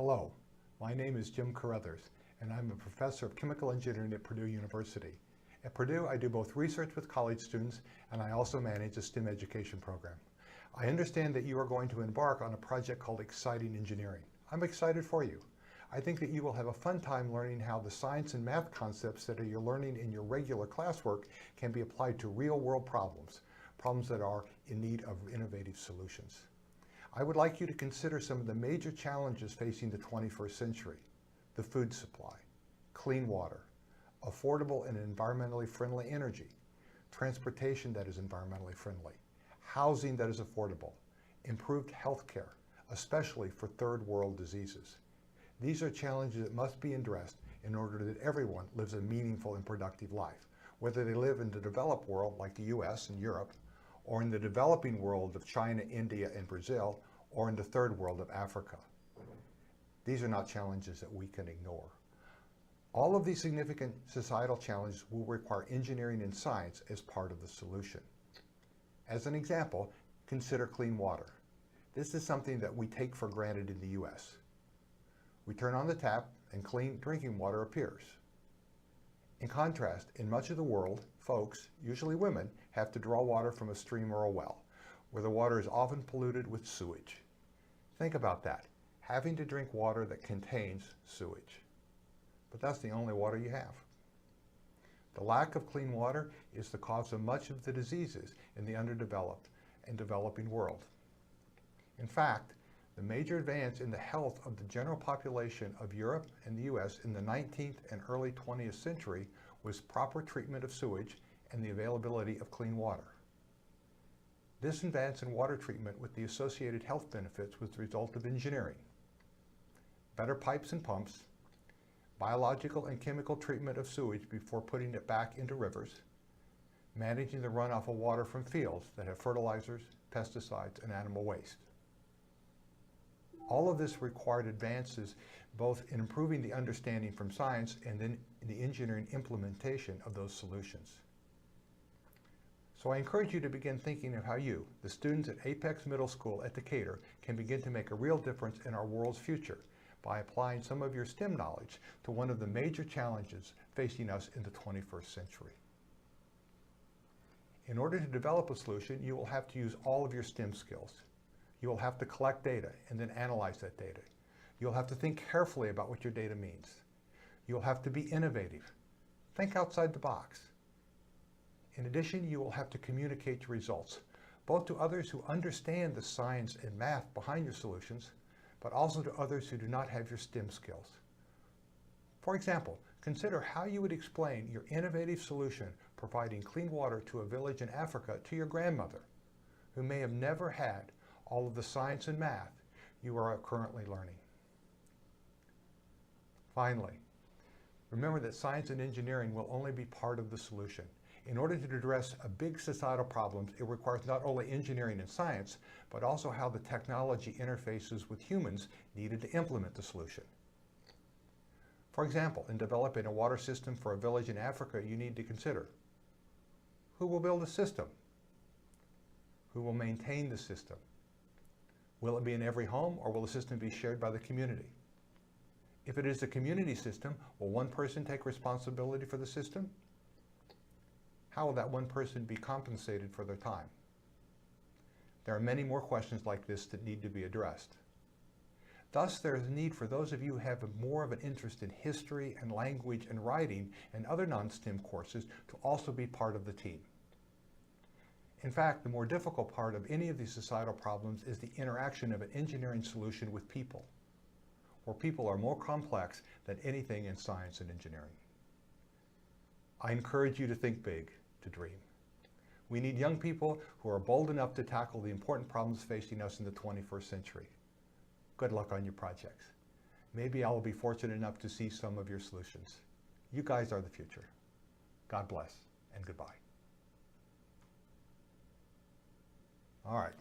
Hello, my name is Jim Caruthers, and I'm a professor of chemical engineering at Purdue University. At Purdue, I do both research with college students, and I also manage a STEM education program. I understand that you are going to embark on a project called Exciting Engineering. I'm excited for you. I think that you will have a fun time learning how the science and math concepts that you're learning in your regular classwork can be applied to real-world problems that are in need of innovative solutions. I would like you to consider some of the major challenges facing the 21st century: the food supply, clean water, affordable and environmentally friendly energy, transportation that is environmentally friendly, housing that is affordable, improved health care, especially for third world diseases. These are challenges that must be addressed in order that everyone lives a meaningful and productive life, whether they live in the developed world like the US and Europe, or in the developing world of China, India, and Brazil, or in the third world of Africa. These are not challenges that we can ignore. All of these significant societal challenges will require engineering and science as part of the solution. As an example, consider clean water. This is something that we take for granted in the US. We turn on the tap and clean drinking water appears. In contrast, in much of the world, folks, usually women, have to draw water from a stream or a well, where the water is often polluted with sewage. Think about that, having to drink water that contains sewage. But that's the only water you have. The lack of clean water is the cause of much of the diseases in the underdeveloped and developing world. In fact, the major advance in the health of the general population of Europe and the US in the 19th and early 20th century was proper treatment of sewage and the availability of clean water. This advance in water treatment with the associated health benefits was the result of engineering. Better pipes and pumps, biological and chemical treatment of sewage before putting it back into rivers, managing the runoff of water from fields that have fertilizers, pesticides, and animal waste. All of this required advances both in improving the understanding from science and then the engineering implementation of those solutions. So I encourage you to begin thinking of how you, the students at Apex Middle School at Decatur, can begin to make a real difference in our world's future by applying some of your STEM knowledge to one of the major challenges facing us in the 21st century. In order to develop a solution, you will have to use all of your STEM skills. You will have to collect data and then analyze that data. You'll have to think carefully about what your data means. You'll have to be innovative. Think outside the box. In addition, you will have to communicate your results, both to others who understand the science and math behind your solutions, but also to others who do not have your STEM skills. For example, consider how you would explain your innovative solution providing clean water to a village in Africa to your grandmother, who may have never had all of the science and math you are currently learning. Finally, remember that science and engineering will only be part of the solution. In order to address a big societal problems, it requires not only engineering and science, but also how the technology interfaces with humans needed to implement the solution. For example, in developing a water system for a village in Africa, you need to consider: who will build the system? Who will maintain the system? Will it be in every home, or will the system be shared by the community? If it is a community system, will one person take responsibility for the system? How will that one person be compensated for their time? There are many more questions like this that need to be addressed. Thus, there is a need for those of you who have more of an interest in history and language and writing and other non-STEM courses to also be part of the team. In fact, the more difficult part of any of these societal problems is the interaction of an engineering solution with people, where people are more complex than anything in science and engineering. I encourage you to think big, to dream. We need young people who are bold enough to tackle the important problems facing us in the 21st century. Good luck on your projects. Maybe I will be fortunate enough to see some of your solutions. You guys are the future. God bless, and goodbye. All right.